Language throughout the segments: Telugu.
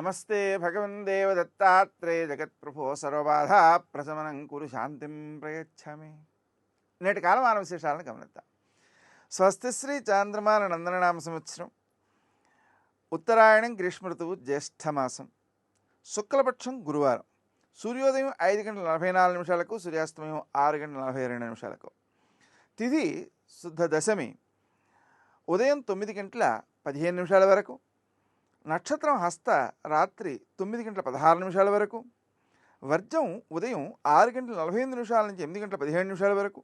నమస్తే భగవన్ దేవదత్తాత్రేయ జగత్ప్రభో సర్వబాధా ప్రశమనం కురు శాంతిం ప్రయచ్ఛామి. నేటి కాలమాన విశేషాలను గమనిద్దాం. స్వస్తిశ్రీ చాంద్రమాన నందననామ సంవత్సరం, ఉత్తరాయణం, గ్రీష్మ ఋతువు, జ్యేష్ఠమాసం, శుక్లపక్షం, గురువారం. సూర్యోదయం 5:44 సూర్యాస్తమయం 6:42. తిథి శుద్ధ దశమి, ఉదయం 9:15 వరకు. నక్షత్రం హస్త, రాత్రి 9:16 వరకు. వర్జం ఉదయం 6:45 నుంచి 8:17 వరకు.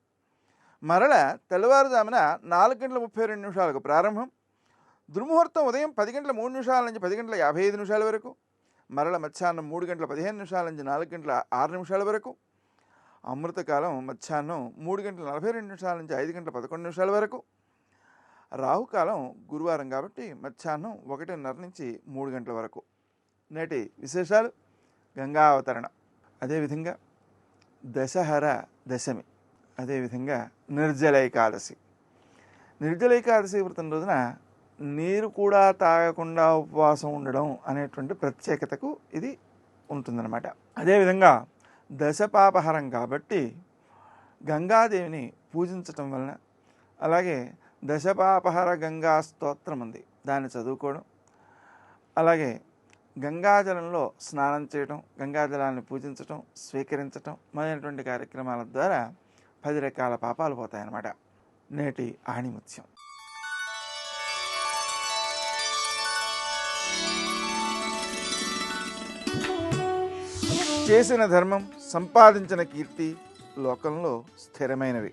మరల తెల్లవారుజామున 4:32 ప్రారంభం. దుర్ముహూర్తం ఉదయం 10:03 నుంచి 10:55 వరకు. మరల మధ్యాహ్నం 3:15 నుంచి 4:06 వరకు. అమృతకాలం మధ్యాహ్నం 3:42 నుంచి 5:11 వరకు. రాహుకాలం గురువారం కాబట్టి మధ్యాహ్నం 1:30 నుంచి 3 గంటల వరకు. నేటి విశేషాలు: గంగా అవతరణ, అదేవిధంగా దశహర దశమి, అదేవిధంగా నిర్జల ఏకాదశి. నిర్జల ఏకాదశి వ్రతం రోజున నీరు కూడా తాగకుండా ఉపవాసం ఉండడం అనేటువంటి ప్రత్యేకతకు ఇది ఉంటుందన్నమాట. అదేవిధంగా దశపాపహరం కాబట్టి గంగాదేవిని పూజించటం వలన, అలాగే దశపాపహర గంగా స్తోత్రం ఉంది, దాన్ని చదువుకోవడం, అలాగే గంగాజలంలో స్నానం చేయడం, గంగాజలాన్ని పూజించటం, స్వీకరించటం మొదలైనటువంటి కార్యక్రమాల ద్వారా 10 రకాల పాపాలు పోతాయన్నమాట. నేటి ఆణిముత్యం. చేసిన ధర్మం, సంపాదించిన కీర్తి లోకంలో స్థిరమైనవి.